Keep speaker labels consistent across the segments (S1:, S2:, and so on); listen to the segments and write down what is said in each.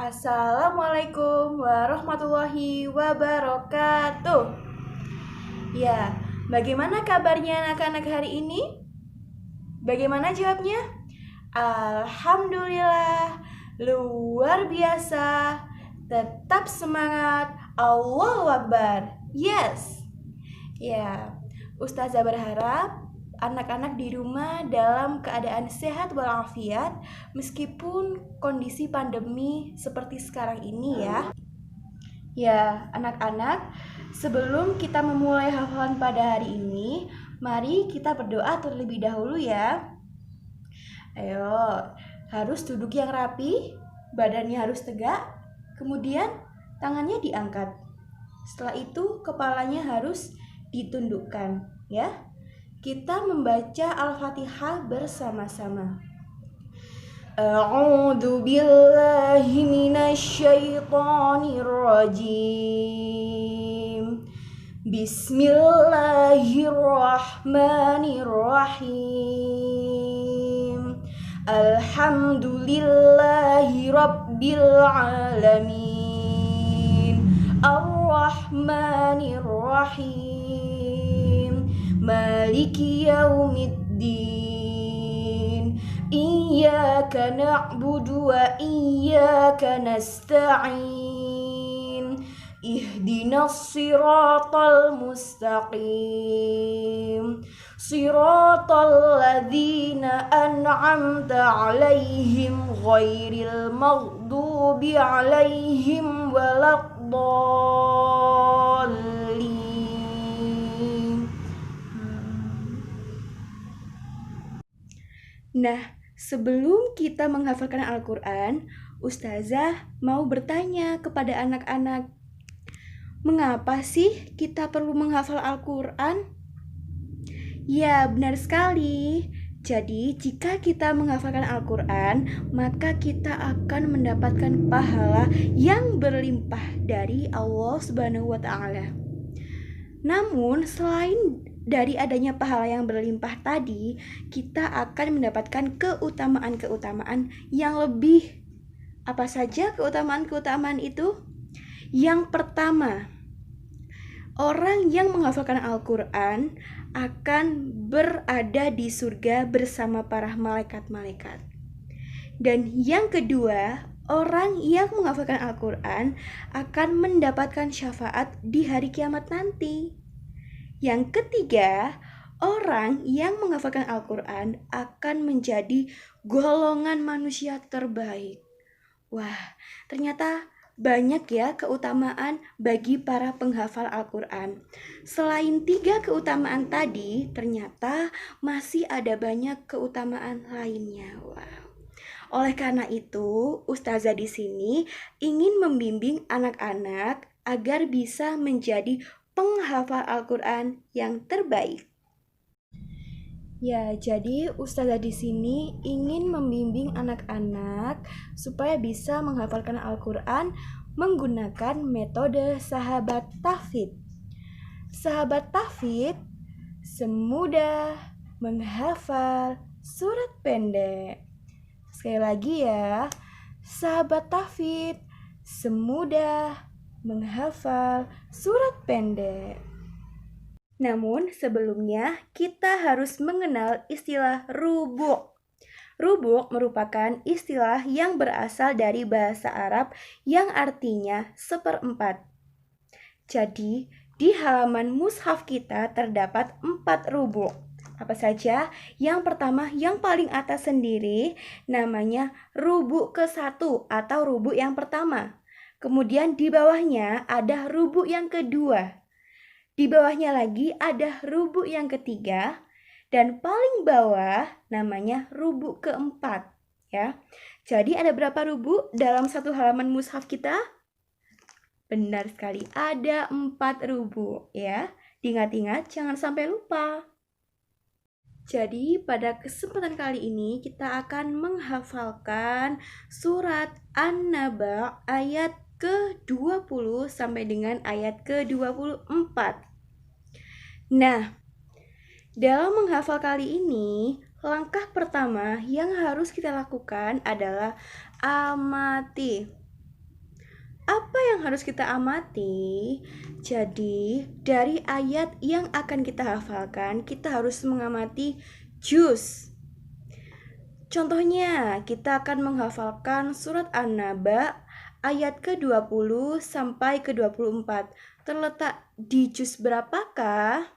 S1: Assalamualaikum warahmatullahi wabarakatuh. Ya, bagaimana kabarnya anak-anak hari ini? Bagaimana jawabnya? Alhamdulillah, luar biasa. Tetap semangat. Allahu Akbar. Yes. Ya, Ustazah berharap anak-anak di rumah dalam keadaan sehat walafiat meskipun kondisi pandemi seperti sekarang ini ya. Ya, anak-anak, sebelum kita memulai hafalan pada hari ini, mari kita berdoa terlebih dahulu ya. Ayo, harus duduk yang rapi, badannya harus tegak, kemudian tangannya diangkat. Setelah itu kepalanya harus ditundukkan ya. Kita membaca Al-Fatihah bersama-sama. A'udzu billahi minasyaitonir rajim. Bismillahirrahmanirrahim. Alhamdulillahi rabbil alamin. Ar-Rahmanir-Rahim. Maliki yaumiddin. Iyyaka na'budu wa iyyaka nasta'in. Ihdinas siratal mustaqim. Siratal ladzina an'amta 'alaihim ghairil maghdubi 'alaihim waladdallin. Nah, sebelum kita menghafalkan Al-Quran, Ustazah mau bertanya kepada anak-anak, mengapa sih kita perlu menghafal Al-Quran? Ya, benar sekali. Jadi, jika kita menghafalkan Al-Quran, maka kita akan mendapatkan pahala yang berlimpah dari Allah Subhanahu wa Ta'ala. Namun, selain dari adanya pahala yang berlimpah tadi, kita akan mendapatkan keutamaan-keutamaan yang lebih. Apa saja keutamaan-keutamaan itu? Yang pertama, orang yang menghafalkan Al-Quran akan berada di surga bersama para malaikat-malaikat. Dan yang kedua, orang yang menghafalkan Al-Quran akan mendapatkan syafaat di hari kiamat nanti. Yang ketiga, orang yang menghafalkan Al-Quran akan menjadi golongan manusia terbaik. Wah, ternyata banyak ya keutamaan bagi para penghafal Al-Quran. Selain 3 keutamaan tadi, ternyata masih ada banyak keutamaan lainnya. Wow. Oleh karena itu, Ustazah di sini ingin membimbing anak-anak agar bisa menjadi penghafal Al-Quran yang terbaik. Ya, jadi Ustazah di sini ingin membimbing anak-anak supaya bisa menghafalkan Al-Quran menggunakan metode sahabat tahfidz. Sahabat tahfidz semudah menghafal surat pendek. Sekali lagi ya, sahabat tahfidz semudah menghafal surat pendek. Namun sebelumnya kita harus mengenal istilah rubuk. Rubuk merupakan istilah yang berasal dari bahasa Arab yang artinya seperempat. Jadi di halaman mushaf kita terdapat 4 rubuk. Apa saja? Yang pertama, yang paling atas sendiri namanya rubuk ke-1 atau rubuk yang pertama. Kemudian di bawahnya ada rubuk yang kedua. Di bawahnya lagi ada rubuk yang ketiga. Dan paling bawah namanya rubuk keempat. Ya. Jadi ada berapa rubuk dalam satu halaman mushaf kita? Benar sekali, ada 4 rubuk ya. Diingat-ingat, jangan sampai lupa. Jadi pada kesempatan kali ini kita akan menghafalkan surat An-Naba ayat ke-20 sampai dengan ayat ke-24. Nah, dalam menghafal kali ini, langkah pertama yang harus kita lakukan adalah amati. Apa yang harus kita amati? Jadi, dari ayat yang akan kita hafalkan, kita harus mengamati juz. Contohnya, kita akan menghafalkan surat An-Naba ayat ke-20 sampai ke-24. Terletak di juz berapakah?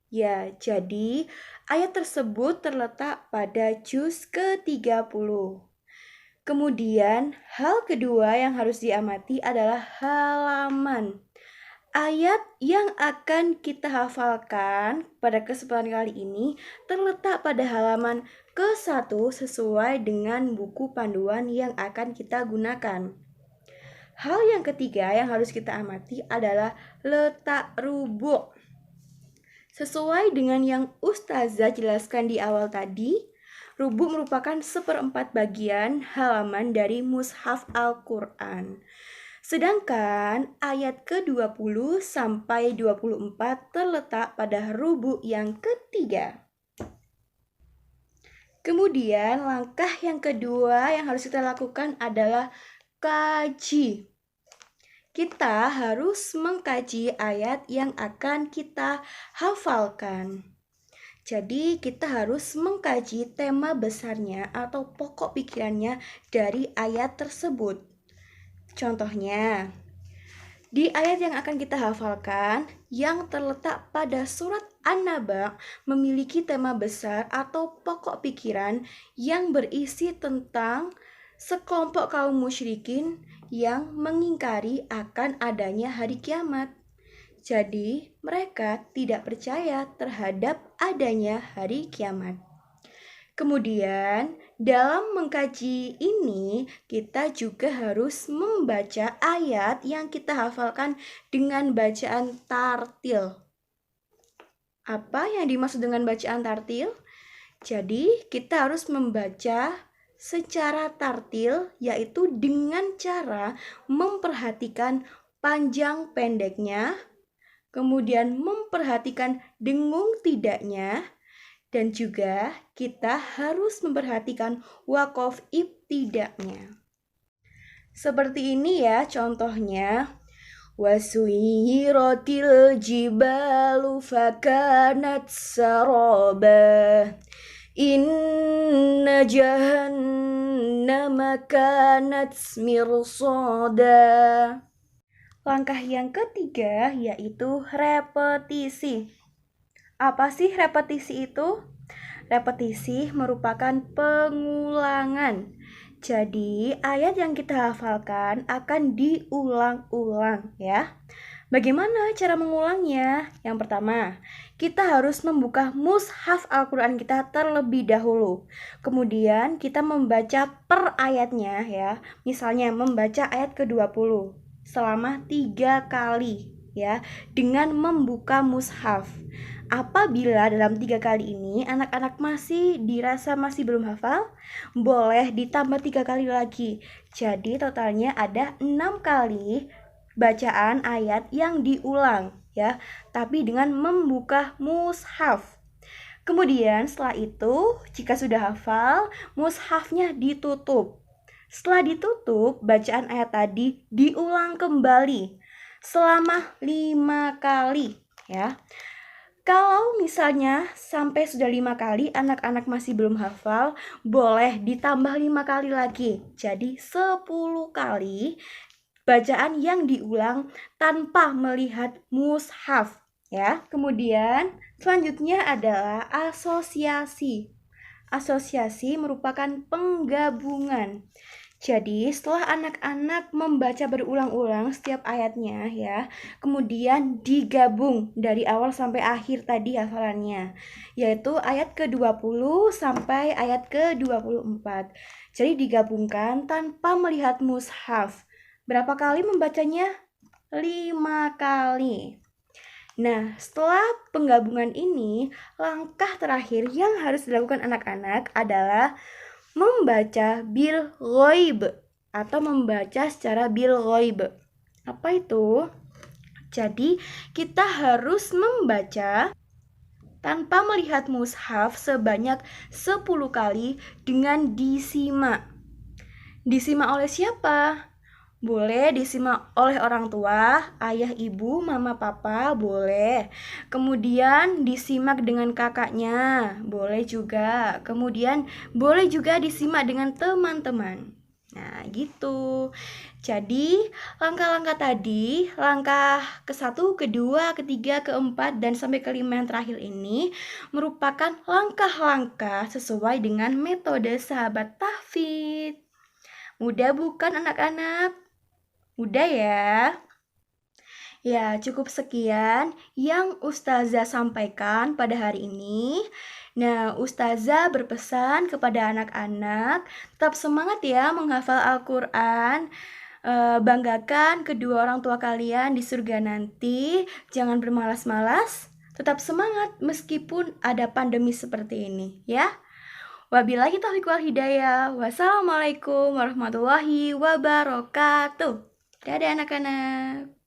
S1: Ya, jadi ayat tersebut terletak pada juz ke-30. Kemudian, hal kedua yang harus diamati adalah halaman. Ayat yang akan kita hafalkan pada kesempatan kali ini terletak pada halaman ke-1 sesuai dengan buku panduan yang akan kita gunakan. Hal yang ketiga yang harus kita amati adalah letak rubuk. Sesuai dengan yang Ustazah jelaskan di awal tadi, rubuk merupakan 1/4 bagian halaman dari mushaf Al-Quran. Sedangkan ayat ke-20 sampai 24 terletak pada rubuk yang ketiga. Kemudian langkah yang kedua yang harus kita lakukan adalah kaji. Kita harus mengkaji ayat yang akan kita hafalkan. Jadi kita harus mengkaji tema besarnya atau pokok pikirannya dari ayat tersebut. Contohnya, di ayat yang akan kita hafalkan yang terletak pada surat An-Naba memiliki tema besar atau pokok pikiran yang berisi tentang sekelompok kaum musyrikin yang mengingkari akan adanya hari kiamat. Jadi, mereka tidak percaya terhadap adanya hari kiamat. Kemudian, dalam mengkaji ini, kita juga harus membaca ayat yang kita hafalkan dengan bacaan tartil. Apa yang dimaksud dengan bacaan tartil? Jadi, kita harus membaca secara tartil, yaitu dengan cara memperhatikan panjang pendeknya, kemudian memperhatikan dengung tidaknya, dan juga kita harus memperhatikan waqaf ibtida'nya. Seperti ini ya contohnya. Wasuyiratil jibalu fakanat saraba. Inna jahannama kanat mirsada. Langkah yang ketiga yaitu repetisi. Apa sih repetisi itu? Repetisi merupakan pengulangan. Jadi, ayat yang kita hafalkan akan diulang-ulang ya. Bagaimana cara mengulangnya? Yang pertama, kita harus membuka mushaf Al-Quran kita terlebih dahulu. Kemudian kita membaca per ayatnya ya. Misalnya membaca ayat ke-20 selama 3 kali ya, dengan membuka mushaf. Apabila dalam 3 kali ini anak-anak masih dirasa masih belum hafal, boleh ditambah 3 kali lagi. Jadi totalnya ada 6 kali bacaan ayat yang diulang ya, tapi dengan membuka mushaf. Kemudian setelah itu, jika sudah hafal, mushafnya ditutup. Setelah ditutup, bacaan ayat tadi diulang kembali selama 5 kali ya. Kalau misalnya sampai sudah 5 kali anak-anak masih belum hafal, boleh ditambah 5 kali lagi. Jadi 10 kali bacaan yang diulang tanpa melihat mushaf ya. Kemudian selanjutnya adalah asosiasi. Asosiasi merupakan penggabungan. Jadi setelah anak-anak membaca berulang-ulang setiap ayatnya ya, kemudian digabung dari awal sampai akhir tadi hafalannya, yaitu ayat ke-20 sampai ayat ke-24. Jadi digabungkan tanpa melihat mushaf. Berapa kali membacanya? 5 kali. Nah, setelah penggabungan ini, langkah terakhir yang harus dilakukan anak-anak adalah membaca bil ghaib atau membaca secara bil ghaib. Apa itu? Jadi, kita harus membaca tanpa melihat mushaf sebanyak 10 kali dengan disimak. Disimak oleh siapa? Boleh disimak oleh orang tua, ayah, ibu, mama, papa, boleh. Kemudian disimak dengan kakaknya, boleh juga. Kemudian boleh juga disimak dengan teman-teman. Nah, gitu. Jadi, langkah-langkah tadi, langkah ke-1, kedua, ketiga, keempat, dan sampai kelima yang terakhir ini merupakan langkah-langkah sesuai dengan metode sahabat tahfidz. Mudah bukan anak-anak? Udah ya. Ya, cukup sekian yang Ustazah sampaikan pada hari ini. Nah, Ustazah berpesan kepada anak-anak, tetap semangat ya menghafal Al-Quran. Banggakan kedua orang tua kalian di surga nanti. Jangan bermalas-malas, tetap semangat meskipun ada pandemi seperti ini ya. Wabillahi taufiq wal hidayah. Wassalamualaikum warahmatullahi wabarakatuh. Dadah anak-anak.